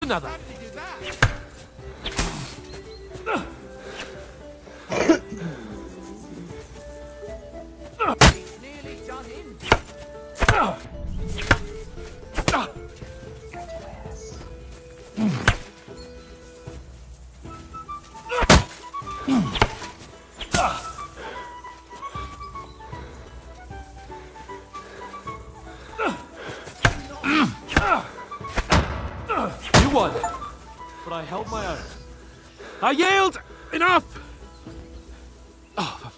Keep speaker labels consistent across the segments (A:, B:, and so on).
A: another.
B: Nearly done in.
A: You won, but I held my own. I yield! Enough! Oh, for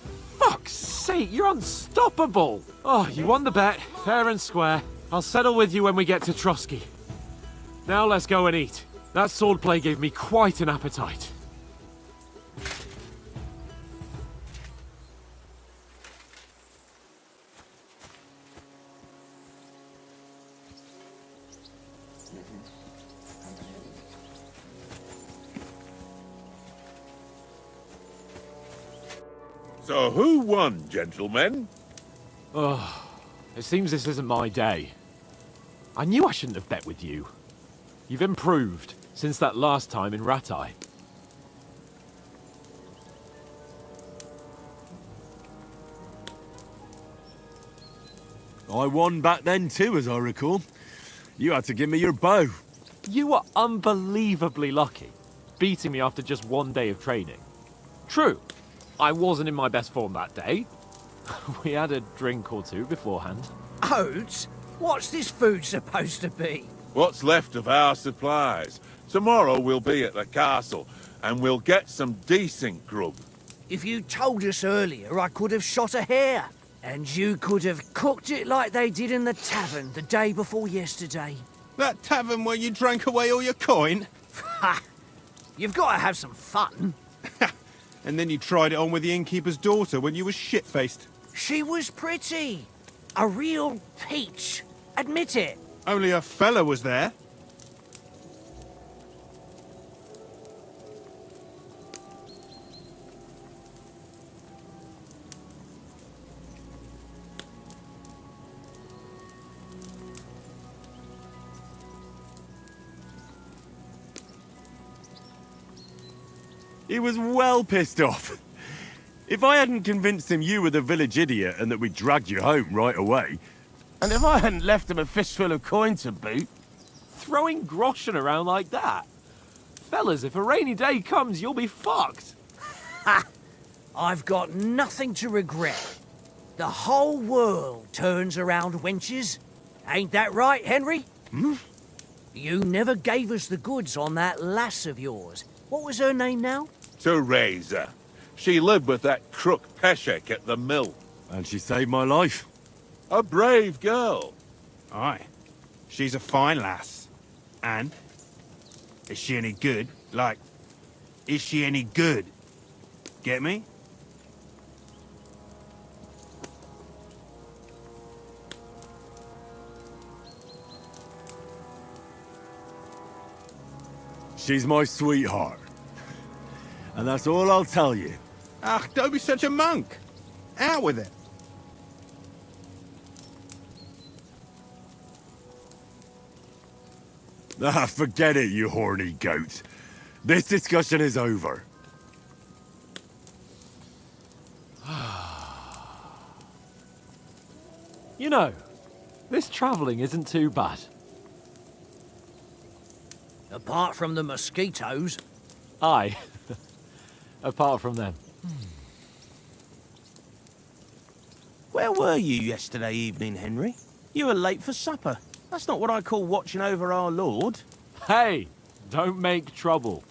A: fuck's sake, you're unstoppable! Oh, you won the bet, fair and square. I'll settle with you when we get to Trotsky. Now let's go and eat. That swordplay gave me quite an appetite.
C: So who won, gentlemen?
A: Oh, it seems this isn't my day. I knew I shouldn't have bet with you. You've improved since that last time in Ratai.
D: I won back then too, as I recall. You had to give me your bow.
A: You were unbelievably lucky, beating me after just one day of training. True, I wasn't in my best form that day. We had a drink or two beforehand.
B: Oats? What's this food supposed to be?
C: What's left of our supplies? Tomorrow we'll be at the castle, and we'll get some decent grub.
B: If you told us earlier, I could have shot a hare. And you could have cooked it like they did in the tavern the day before yesterday.
E: That tavern where you drank away all your coin?
B: Ha! You've got to have some fun.
E: And then you tried it on with the innkeeper's daughter when you were shit-faced.
B: She was pretty. A real peach. Admit it.
E: Only a fella was there.
D: He was well pissed off. If I hadn't convinced him you were the village idiot and that we dragged you home right away...
F: And if I hadn't left him a fistful of coin to boot...
A: Throwing groschen around like that? Fellas, if a rainy day comes, you'll be fucked.
B: Ha! I've got nothing to regret. The whole world turns around wenches. Ain't that right, Henry?
D: Hmm?
B: You never gave us the goods on that lass of yours. What was her name now?
C: Teresa. She lived with that crook Peshek at the mill.
D: And she saved my life.
C: A brave girl.
E: Aye. She's a fine lass. And? Is she any good? Like, is she any good? Get me?
D: She's my sweetheart. And that's all I'll tell you.
E: Ah, don't be such a monk. Out with it.
D: Ah, forget it, you horny goat. This discussion is over.
A: You know, this travelling isn't too bad.
B: Apart from the mosquitoes.
A: Aye. Apart from them.
F: Where were you yesterday evening, Henry? You were late for supper. That's not what I call watching over our Lord.
A: Hey, don't make trouble.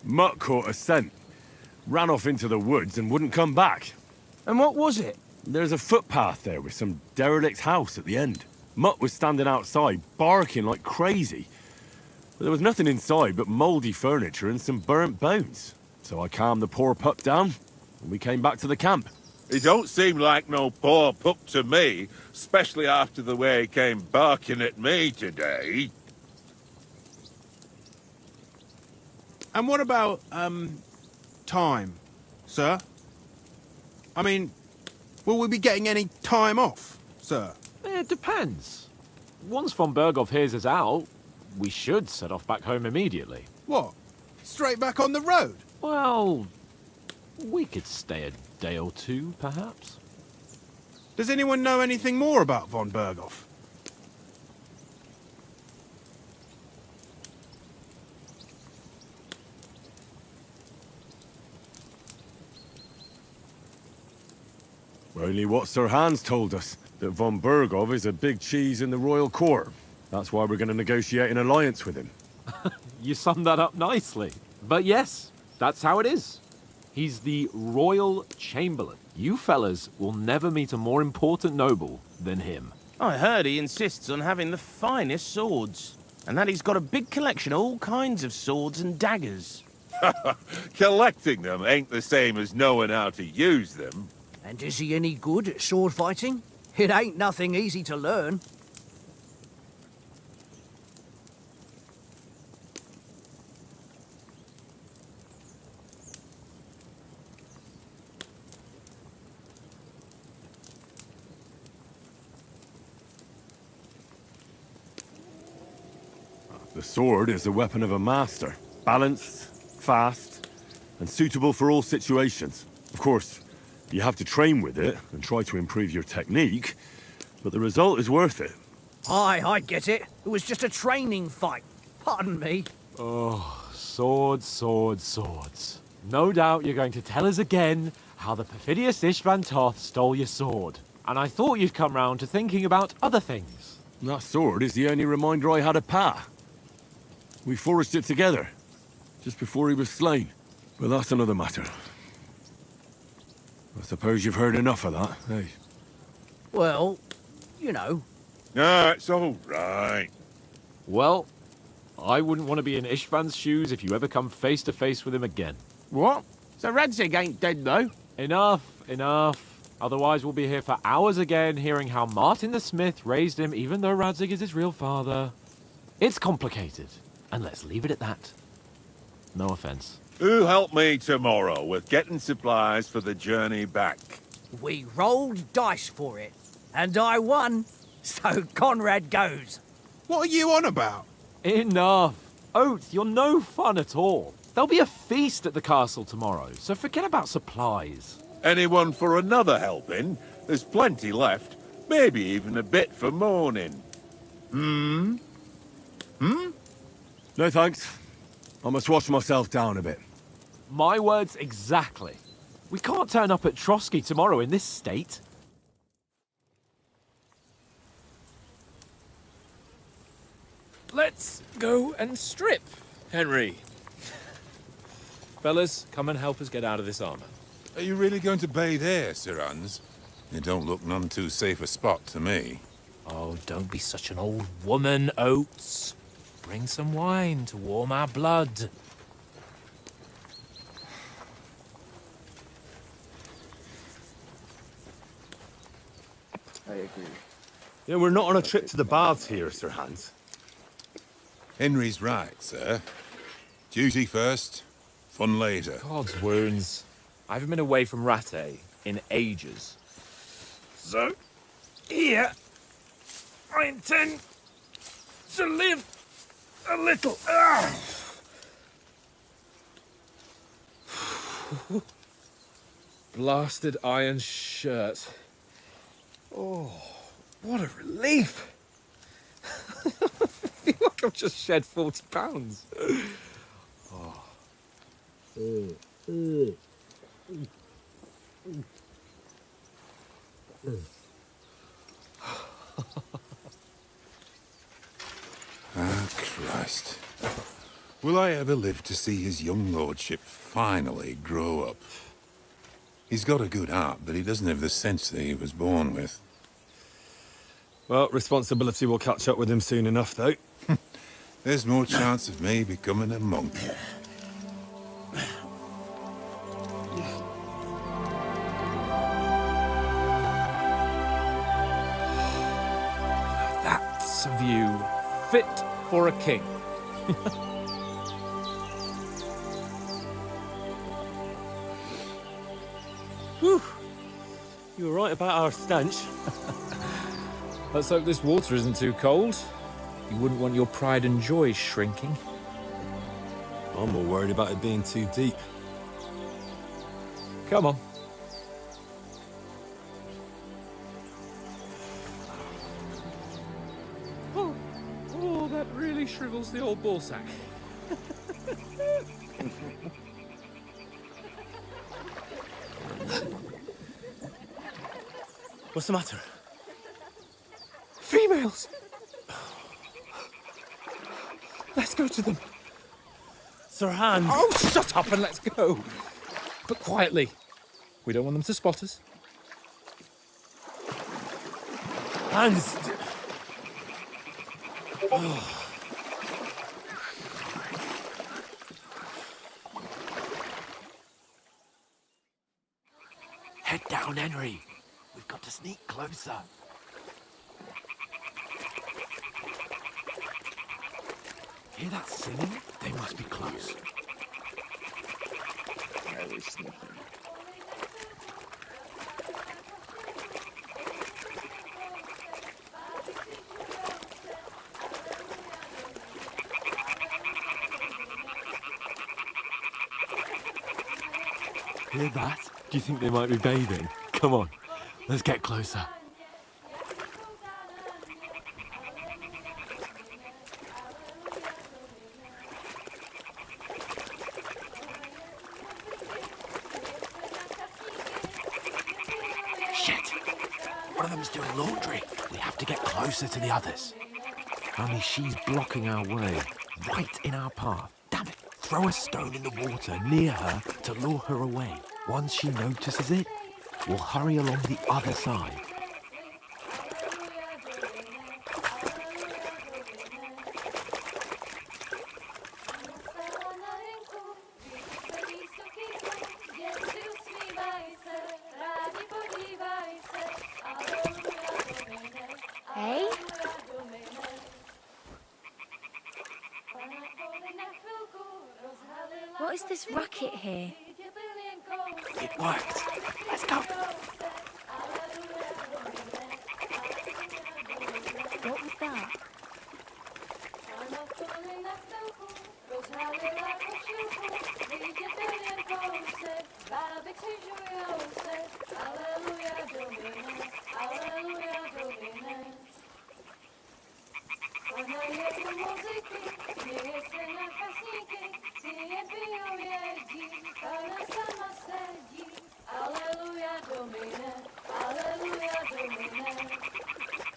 D: Mutt caught a scent. Ran off into the woods and wouldn't come back.
F: And what was it?
D: There's a footpath there with some derelict house at the end. Mutt was standing outside, barking like crazy. But there was nothing inside but mouldy furniture and some burnt bones. So I calmed the poor pup down, and we came back to the camp.
C: He don't seem like no poor pup to me, especially after the way he came barking at me today.
E: And what about, time, sir? I mean, will we be getting any time off, sir?
A: It depends. Once von Berghoff hears us out, we should set off back home immediately.
E: What? Straight back on the road?
A: Well, we could stay a day or two, perhaps.
E: Does anyone know anything more about von Berghoff?
D: Only what Sir Hans told us, that von Berghoff is a big cheese in the royal court. That's why we're going to negotiate an alliance with him.
A: You summed that up nicely. But yes, that's how it is. He's the Royal Chamberlain. You fellas will never meet a more important noble than him.
F: I heard he insists on having the finest swords, and that he's got a big collection of all kinds of swords and daggers.
C: Collecting them ain't the same as knowing how to use them.
B: And is he any good at sword fighting? It ain't nothing easy to learn.
D: The sword is the weapon of a master. Balanced, fast, and suitable for all situations. Of course, you have to train with it and try to improve your technique, but the result is worth it.
B: Aye, I get it. It was just a training fight. Pardon me.
A: Oh, swords, swords, swords. No doubt you're going to tell us again how the perfidious Istvan Toth stole your sword. And I thought you'd come round to thinking about other things.
D: That sword is the only reminder I had of Pa. We forged it together, just before he was slain. But that's another matter. I suppose you've heard enough of that, eh?
B: Well, you know.
C: No, it's all right.
A: Well, I wouldn't want to be in Istvan's shoes if you ever come face to face with him again.
F: What? So Radzig ain't dead, though?
A: Enough, enough. Otherwise we'll be here for hours again hearing how Martin the Smith raised him even though Radzig is his real father. It's complicated, and let's leave it at that. No offense.
C: Who'll help me tomorrow with getting supplies for the journey back?
B: We rolled dice for it, and I won. So Conrad goes.
E: What are you on about?
A: Enough. Oath, you're no fun at all. There'll be a feast at the castle tomorrow, so forget about supplies.
C: Anyone for another helping? There's plenty left. Maybe even a bit for morning.
D: No thanks. I must wash myself down a bit.
A: My words exactly. We can't turn up at Trotsky tomorrow in this state.
G: Let's go and strip, Henry. Fellas, come and help us get out of this armor.
H: Are you really going to bathe here, Sir Hans? It don't look none too safe a spot to me.
G: Oh, don't be such an old woman, Oates. Bring some wine to warm our blood.
D: Yeah, we're not on a trip to the baths here, Sir Hans.
H: Henry's right, sir. Duty first, fun later.
G: God's wounds. I haven't been away from Rattay in ages. So, here, I intend to live a little. Blasted iron shirt. Oh, what a relief. I feel like I've just shed 40 pounds.
H: Ah, Christ. Will I ever live to see his young lordship finally grow up? He's got a good heart, but he doesn't have the sense that he was born with.
D: Well, responsibility will catch up with him soon enough, though.
H: There's more chance of me becoming a monk.
G: That's a view fit for a king.
A: Whew. You were right about our stench.
G: Let's hope this water isn't too cold. You wouldn't want your pride and joy shrinking.
A: I'm more worried about it being too deep.
G: Come on. Oh, that really shrivels the old ball sack.
A: What's the matter?
G: Females! Let's go to them.
A: Sir Hans.
G: Oh, shut up and let's go. But quietly. We don't want them to spot us.
A: Hans.
I: Head down, Henry. We've got to sneak closer. Hear that singing? They must be close.
J: Very sneaky.
I: Hear that? Do you think they might be bathing? Come on, let's get closer. Shit! One of them's doing laundry. We have to get closer to the others. Only she's blocking our way, right in our path. Damn it! Throw a stone in the water near her to lure her away. Once she notices it, we'll hurry along the other side.
K: Hey? What is this racket here?
I: It worked. Let's go.
K: What was that?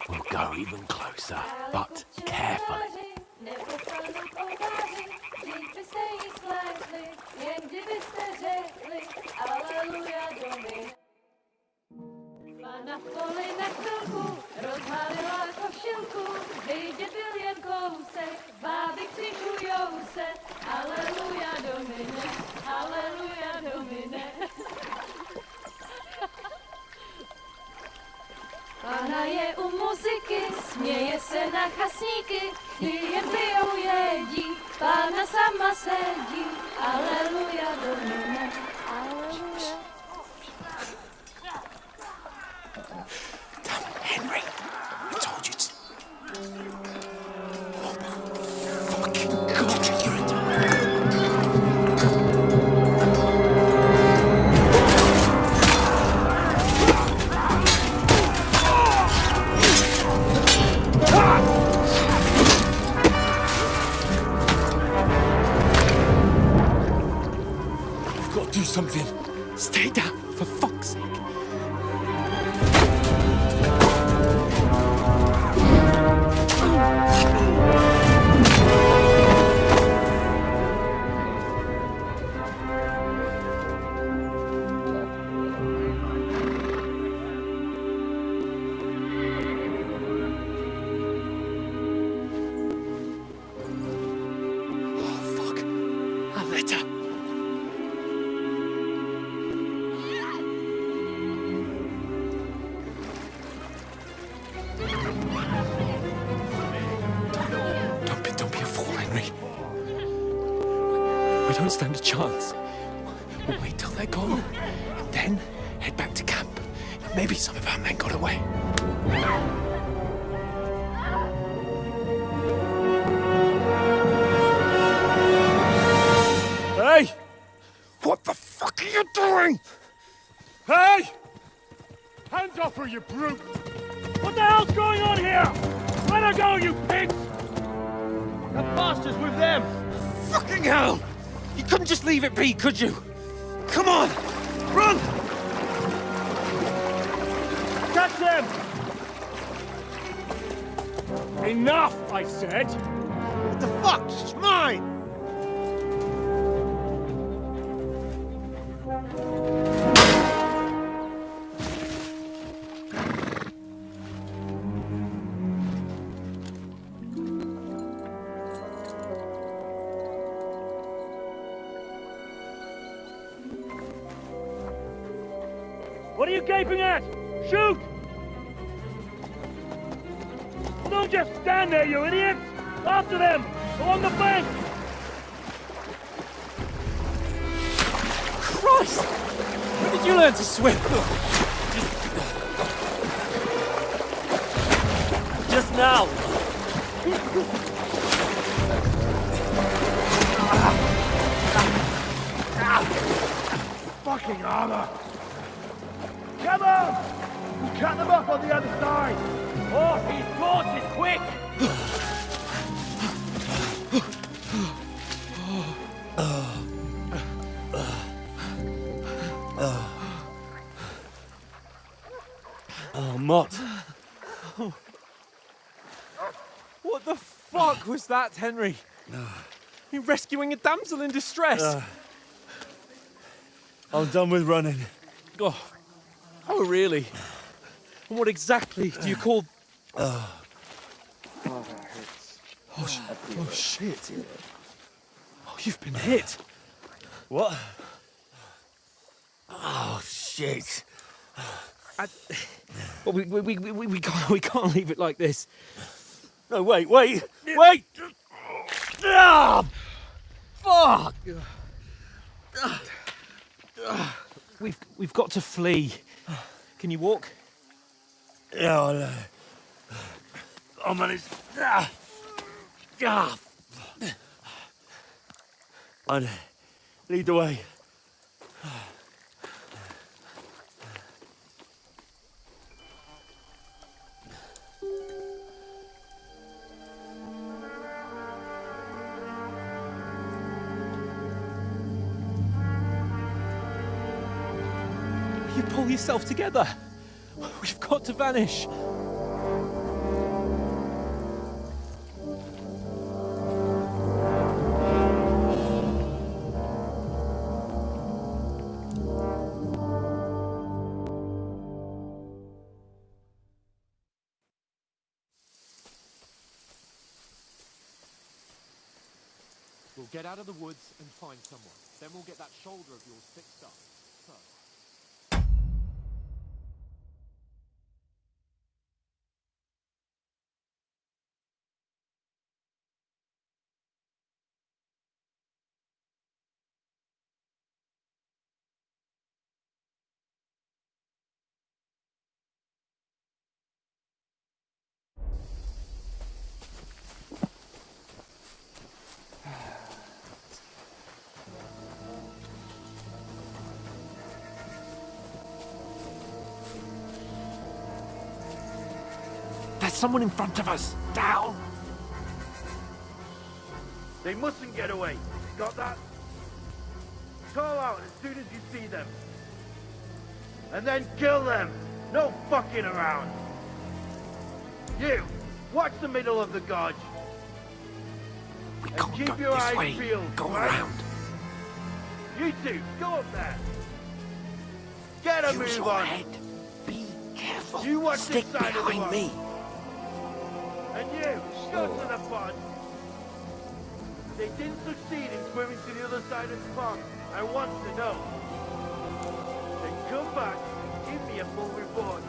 I: We'll go even closer, but carefully.
L: Na poli na chvilku rozhalila košilku, vidět byl jen kousek, báby křižujou se, aleluja Domine, aleluja Domine. Pana je u muziky, směje se na chasníky, ty jen pijou jedí, Pána sama sedí, aleluja Domine, aleluja.
I: Henry, I told you to... Oh my fucking God, you're a
A: We've got to do something.
I: Stay down, for fuck's sake. don't stand a chance. We'll wait till they're gone, and then head back to camp. Maybe some of our men got away.
D: Hey! What the fuck are you doing? Hey! Hands off her, you brute! What the hell's going on here? Let her go, you pigs!
F: The bastards with them!
I: Fucking hell! You couldn't just leave it be, could you? Come on! Run!
D: Catch them! Enough, I said!
F: What the fuck? It's mine!
D: What are you gaping at? Shoot! Don't just stand there, you idiots! After them! Along the bank!
I: Christ! When did you learn to swim? Just now!
D: Fucking armor! Come on! We'll cut them up on the other side!
F: Oh, these horses, quick!
I: Oh, Mott. What the fuck was that, Henry? You rescuing a damsel in distress?
E: I'm done with running.
I: Oh, really? And what exactly do you call... Oh, shit. Oh, you've been hit.
E: What?
I: Oh, shit. Well, we can't leave it like this.
E: No, wait! Ah! Fuck!
I: We've got to flee. Can you walk?
E: Yeah, I'll manage. I'd lead the way.
I: You pull yourself together. We've got to vanish.
A: We'll get out of the woods and find someone. Then we'll get that shoulder of yours fixed up.
I: There's someone in front of us. Down.
E: They mustn't get away. Got that? Call out as soon as you see them. And then kill them. No fucking around. You, watch the middle of the gorge.
I: We
E: And
I: can't
E: keep
I: go
E: your
I: this
E: eyes
I: way.
E: peeled,
I: Go
E: right?
I: around.
E: You two, go up there. Get a
I: Use
E: move
I: your
E: on.
I: head. Be careful.
E: You watch
I: Stick
E: this side of the
I: behind
E: wall.
I: me.
E: And you, go to the pond. They didn't succeed in swimming to the other side of the pond. I want to know. Then come back and give me a full report.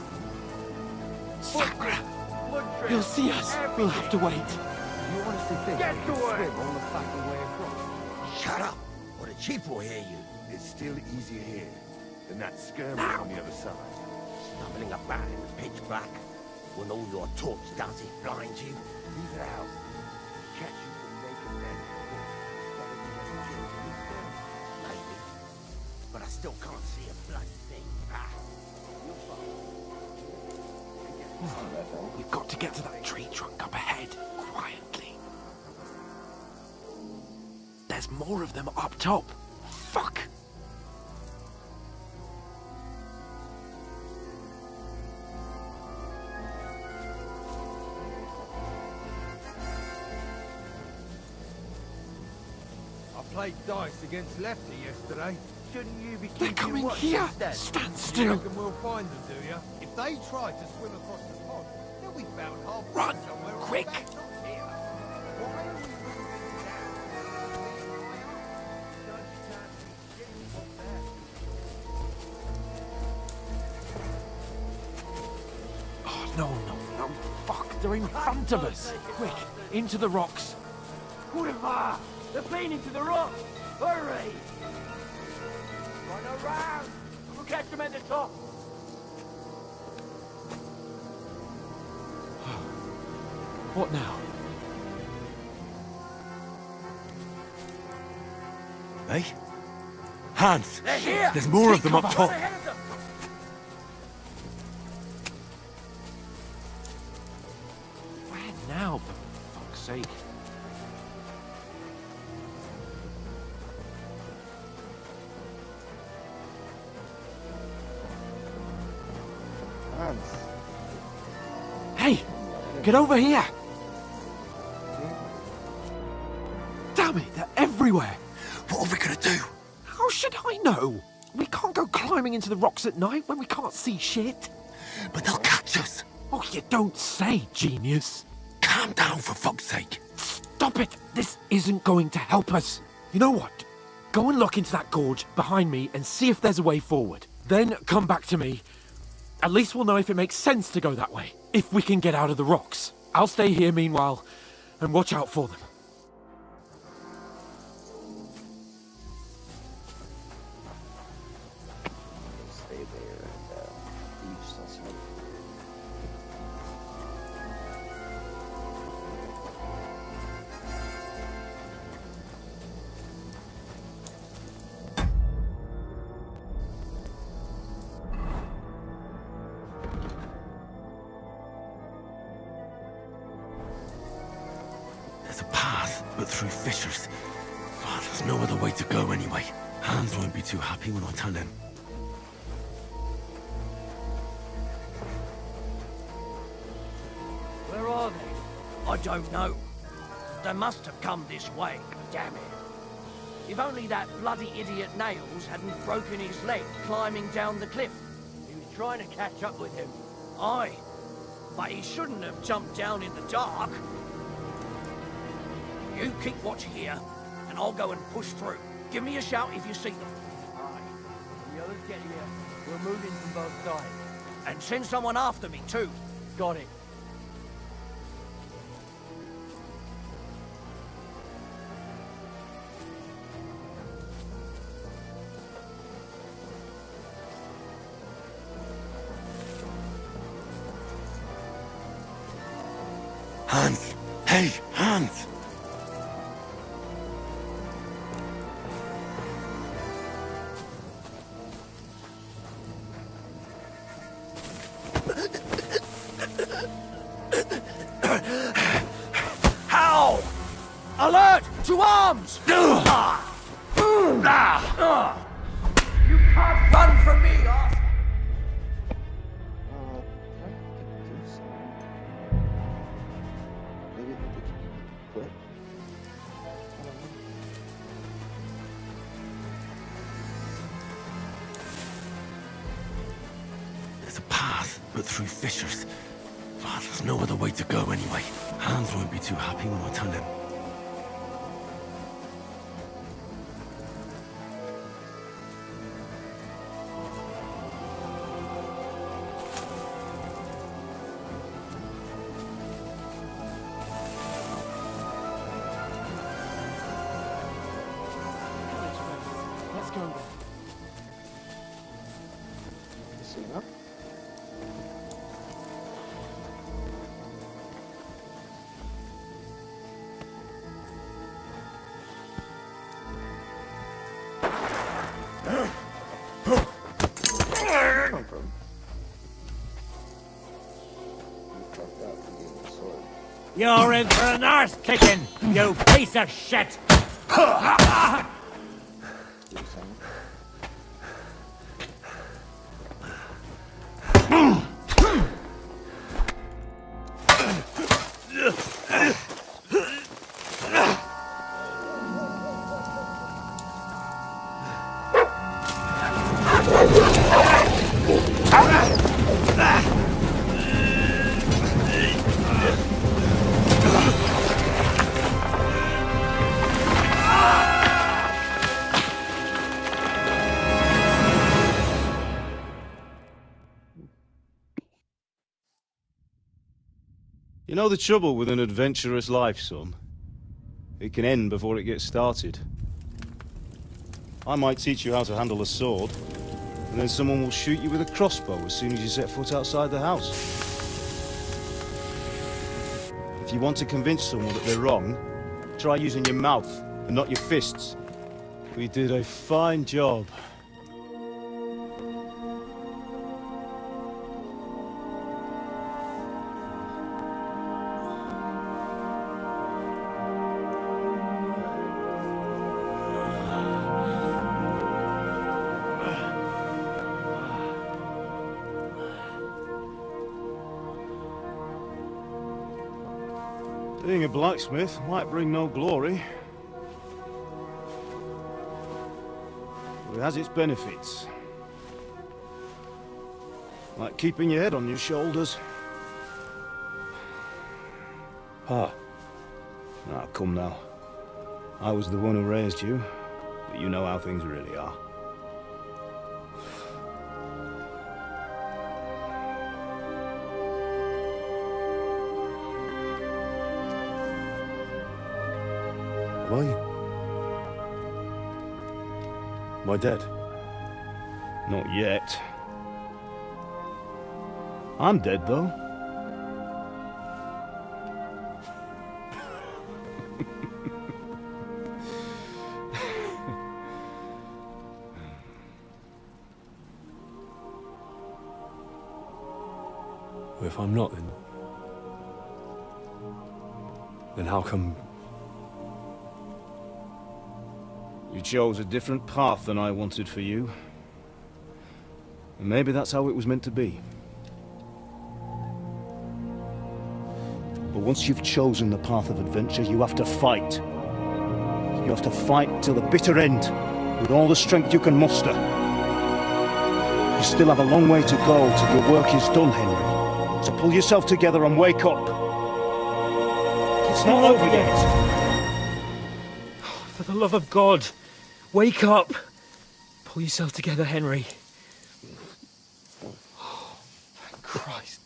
I: Sakra.
E: Blood trail,
I: He'll see us. We'll have to wait.
B: You honestly think
E: Get
B: we
E: to
B: can
E: work.
B: swim all the fucking way across?
F: Shut up! What did
J: Chief will hear you.
C: It's still easier here than that skirmish on the other side.
J: Stumbling about in the pitch black, when all your torch does is blind you.
C: Leave it out. Catch you with naked men.
J: Maybe. But I still can't see a bloody thing.
I: We've got to get to that tree trunk up ahead, quietly. There's more of them up top. Fuck!
E: I played dice against Lefty yesterday. Shouldn't you be
I: They're
E: keeping
I: coming
E: watch
I: here!
E: instead?
I: Stand
E: You
I: still!
E: reckon we'll find them, do you? If they try to swim across the pond, they'll be found halfway
I: Run!
E: somewhere on
I: Quick!
E: the back, not here. Why are we moving now?
I: Oh, no. Fuck, they're in front of us. Quick, into the rocks.
B: Kurwa! They're playing into the rock! Hurry! Run around! We'll catch them at the top!
I: What now?
D: Hey? Hans!
B: They're here!
D: There's more of them up
B: Run
D: top.
B: ahead of them!
I: Where now, for fuck's sake? Hey! Get over here! Damn it, they're everywhere!
D: What are we gonna do?
I: How should I know? We can't go climbing into the rocks at night when we can't see shit.
D: But they'll catch us.
I: Oh, you don't say, genius.
D: Calm down, for fuck's sake.
I: Stop it! This isn't going to help us. You know what? Go and look into that gorge behind me and see if there's a way forward. Then come back to me. At least we'll know if it makes sense to go that way. If we can get out of the rocks. I'll stay here meanwhile and watch out for them.
M: Stay there and leave something.
D: There's a path, but through fissures. Oh, there's no other way to go anyway. Hans won't be too happy when I tell him.
B: Where are they? I don't know. They must have come this way. Damn it. If only that bloody idiot Nails hadn't broken his leg climbing down the cliff. He was trying to catch up with him. Aye. But he shouldn't have jumped down in the dark. You keep watch here, and I'll go and push through. Give me a shout if you see them.
E: Aye. The others get here. We're moving from both sides.
B: And send someone after me, too.
E: Got it.
D: Hans! Hey, Hans!
B: How? Alert! To arms! You can't run from me, Arthur!
M: Maybe they could quit.
D: There's a path, but through fissures. Oh, there's no other way to go anyway. Hans won't be too happy when I tell him.
N: You're in for an arse kicking, you piece of shit!
O: You know the trouble with an adventurous life, son? It can end before it gets started. I might teach you how to handle a sword, and then someone will shoot you with a crossbow as soon as you set foot outside the house. If you want to convince someone that they're wrong, try using your mouth and not your fists. We did a fine job. Being a blacksmith might bring no glory, but it has its benefits. Like keeping your head on your shoulders. Pa. Ah, come now. I was the one who raised you, but you know how things really are.
D: Am I? Am I dead?
O: Not yet. I'm dead, though.
D: Well, if I'm not, then how come...
O: You chose a different path than I wanted for you. And maybe that's how it was meant to be. But once you've chosen the path of adventure, you have to fight. You have to fight till the bitter end, with all the strength you can muster. You still have a long way to go till your work is done, Henry. So pull yourself together and wake up. It's not over yet.
G: For the love of God, wake up! Pull yourself together, Henry. Oh, thank Christ.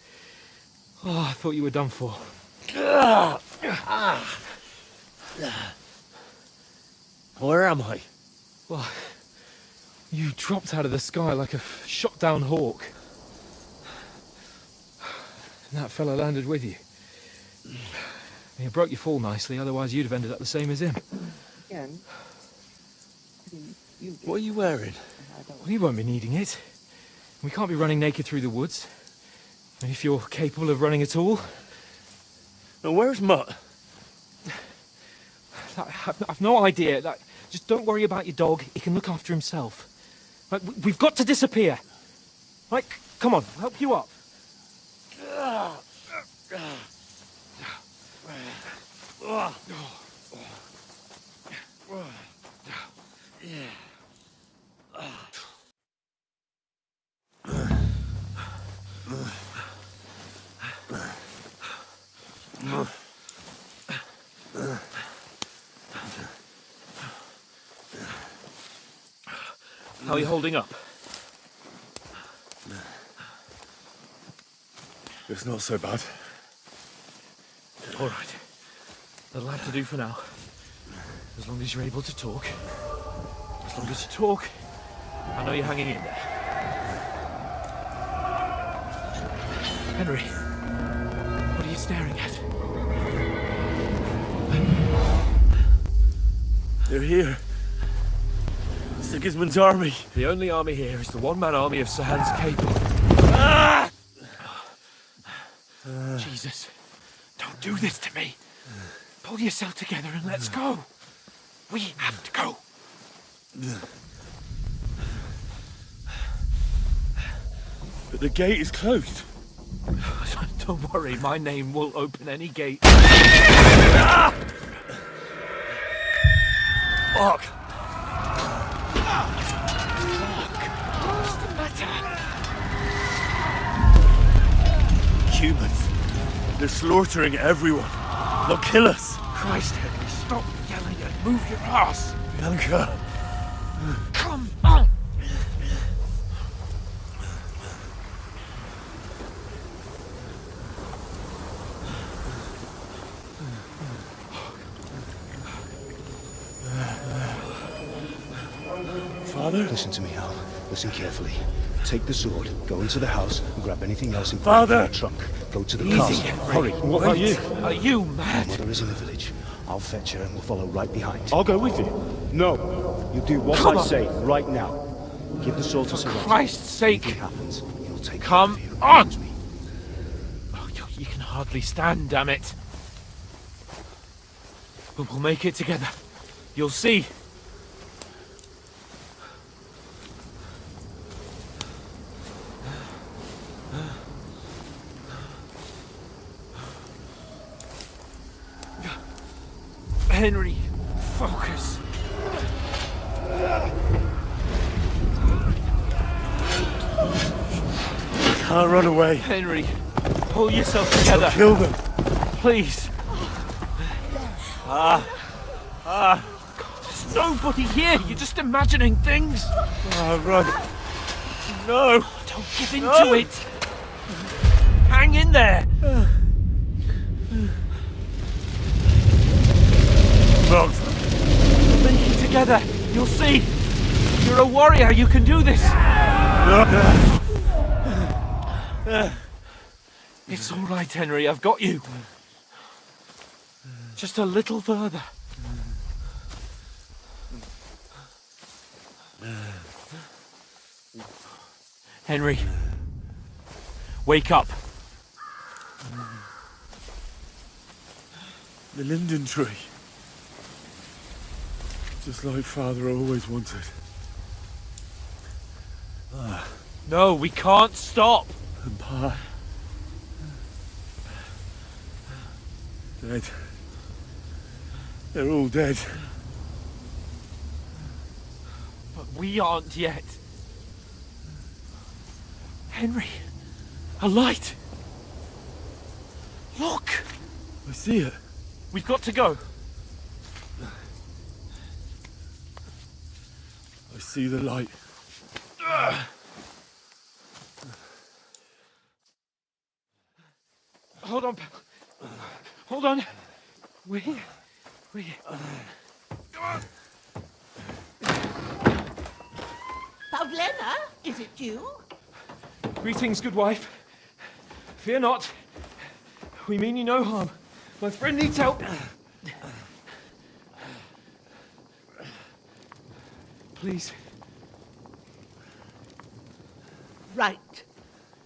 G: Oh, I thought you were done for.
J: Where am I?
G: Well, you dropped out of the sky like a shot-down hawk. And that fella landed with you. You broke your fall nicely, otherwise you'd have ended up the same as him.
M: Again.
J: What are you wearing?
G: Well, you won't be needing it. We can't be running naked through the woods. If you're capable of running at all.
J: Now, where's Mutt?
G: I've no idea. Just don't worry about your dog. He can look after himself. We've got to disappear. Come on, I'll help you up. How are you holding up?
D: It's not so bad.
G: All right. That'll have to do for now. As long as you're able to talk. As long as you talk, I know you're hanging in there. Henry, what are you staring at?
J: They're here. Sigismund's army.
G: The only army here is the one-man army of Sahan's Cape.
J: Ah!
G: Jesus. Don't
A: do this to me. Pull yourself together and let's go. We have to go.
D: But the gate is closed.
A: Don't worry, my name will open any gate.
D: Fuck!
A: What's the matter?
D: Humans. They're slaughtering everyone. They'll kill us.
A: Christ, Henry, stop yelling and move your ass.
D: Bianca.
A: Come on.
D: Father?
O: Listen to me, Hal. Listen carefully. Take the sword, go into the house, and grab anything else important
D: Father!
O: in the trunk. Go to the
A: Easy,
O: castle.
A: Henry.
O: Hurry.
D: What about you?
A: Are you mad?
O: My mother is in the village. I'll fetch her and we'll follow right behind.
D: I'll go with you.
O: No. You do what
A: Come
O: I
A: on.
O: say right now. Give the sword to
A: For
O: Sir
A: Christ's sake.
O: If it happens, you'll take
A: Come
O: care of you.
A: on.
O: Promise me.
A: Oh, you can hardly stand, damn it. But we'll make it together. You'll see. Henry, focus.
D: Can't run away.
A: Henry, pull yourself together.
D: Kill them.
A: Please. There's nobody here. You're just imagining things.
D: Run. No.
A: Don't give in to it. Hang in there.
D: Run.
A: Make it together. You'll see. You're a warrior. You can do this. It's all right, Henry. I've got you. Just a little further. Henry, wake up.
D: The linden tree. Just like Father always wanted.
A: No, we can't stop.
D: And Pa. Dead. They're all dead.
A: But we aren't yet. Henry, a light. Look.
D: I see it.
A: We've got to go.
D: I see the light.
A: Hold on. Hold on. We.
P: Pavlena, is it you?
A: Greetings, good wife. Fear not. We mean you no harm. My friend needs help. Please.
P: Right.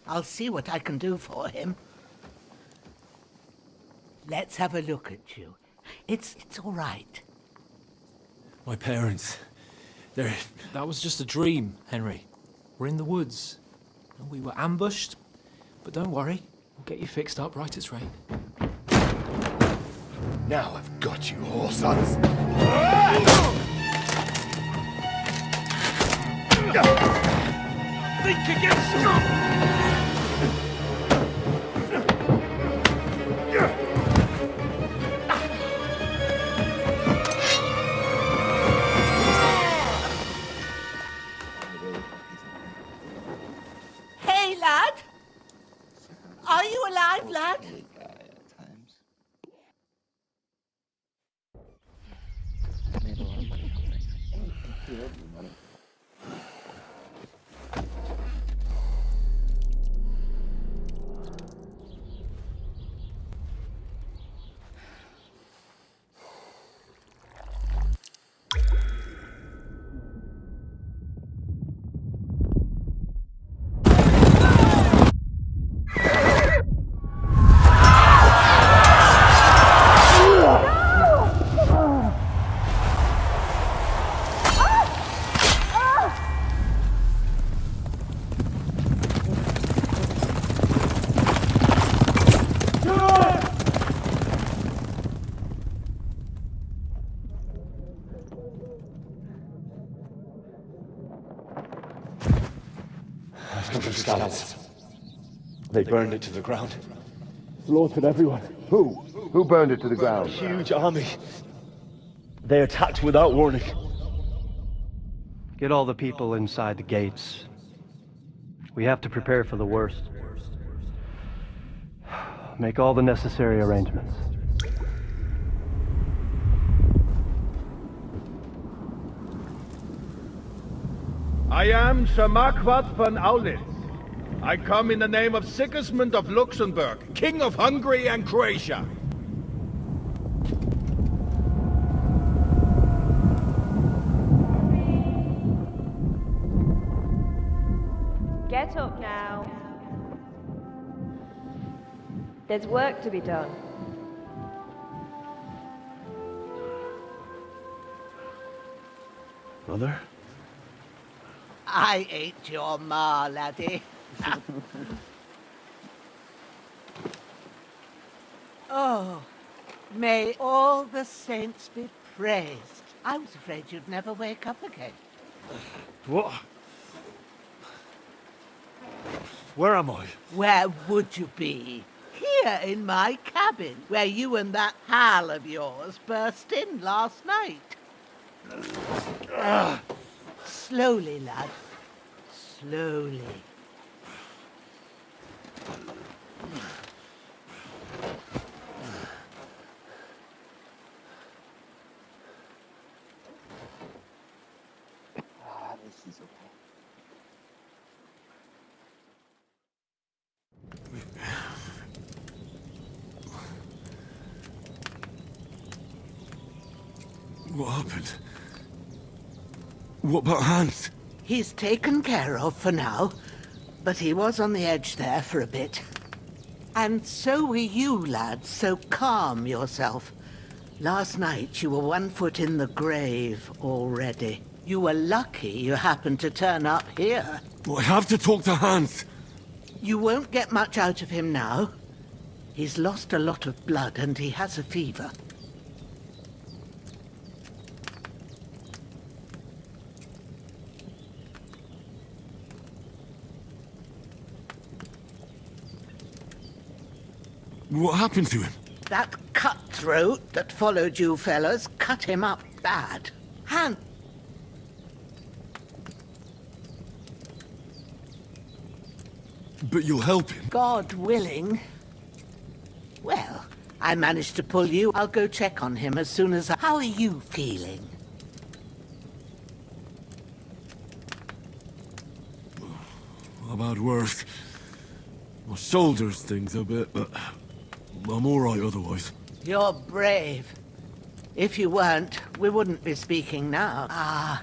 P: I'll see what I can do for him. Let's have a look at you. It's all right.
I: My parents, they're... That was just a dream, Henry. We're in the woods. We were ambushed, but don't worry. We'll get you fixed up right as rain.
H: Now I've got you, whore sons.
A: Think again,
P: Hey, lad! Are you alive, lad?
O: scouts. They burned it to the ground. Slaughtered everyone. Who?
Q: Who burned it to the ground?
O: A huge army. They attacked without warning.
R: Get all the people inside the gates. We have to prepare for the worst. Make all the necessary arrangements.
E: I am Sir Marquardt von Aulitz. I come in the name of Sigismund of Luxembourg, King of Hungary and Croatia.
S: Get up now. There's work to be done.
O: Mother?
P: I ain't your ma, laddie. Oh, may all the saints be praised. I was afraid you'd never wake up again.
A: What? Where am I?
P: Where would you be? Here in my cabin, where you and that pal of yours burst in last night. Slowly, lad. Slowly.
M: This is okay.
D: What happened? What about Hans?
P: He's taken care of for now, but he was on the edge there for a bit. And so were you, lad, so calm yourself. Last night you were 1 foot in the grave already. You were lucky you happened to turn up here.
D: I have to talk to Hans.
P: You won't get much out of him now. He's lost a lot of blood and he has a fever.
D: What happened to him?
P: That cutthroat that followed you fellas cut him up bad.
D: But you'll help him?
P: God willing. Well, I managed to pull you. I'll go check on him as soon as How are you feeling?
D: About worse. My shoulders stings a bit, but I'm all right otherwise.
P: You're brave. If you weren't, we wouldn't be speaking now. Ah,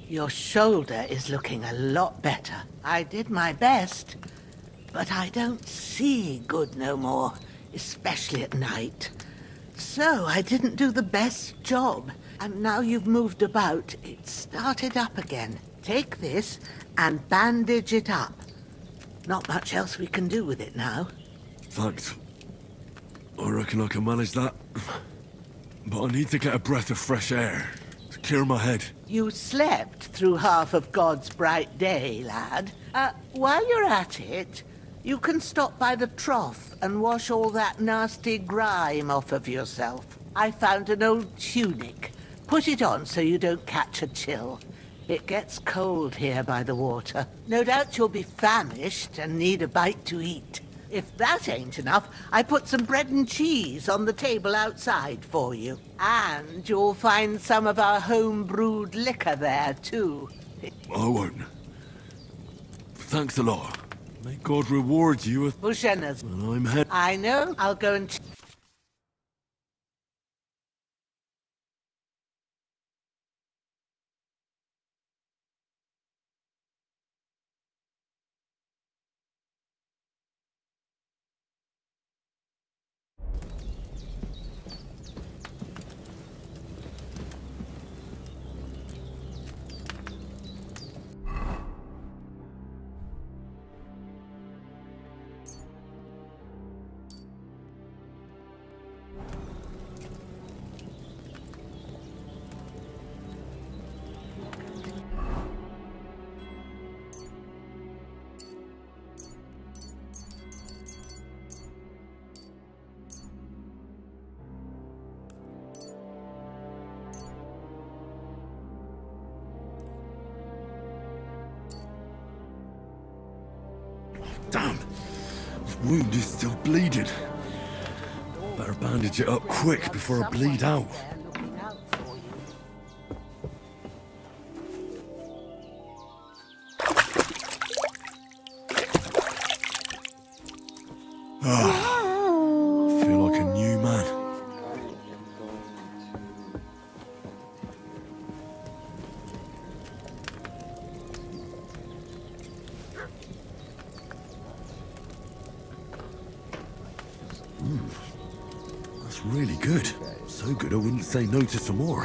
P: your shoulder is looking a lot better. I did my best, but I don't see good no more, especially at night. So I didn't do the best job, and now you've moved about, it started up again. Take this and bandage it up. Not much else we can do with it now.
D: Thanks. I reckon I can manage that. But I need to get a breath of fresh air to clear my head.
P: You slept through half of God's bright day, lad. While you're at it, you can stop by the trough and wash all that nasty grime off of yourself. I found an old tunic. Put it on so you don't catch a chill. It gets cold here by the water. No doubt you'll be famished and need a bite to eat. If that ain't enough, I put some bread and cheese on the table outside for you. And you'll find some of our home-brewed liquor there, too.
D: I won't. Thanks a lot. May God reward you with...
P: Bushenas.
D: Well, I'm head...
P: I know. I'll go and...
D: Damn! This wound is still bleeding. Better bandage it up quick before I bleed out. Feel like a new man. That's really good. So good I wouldn't say no to some more.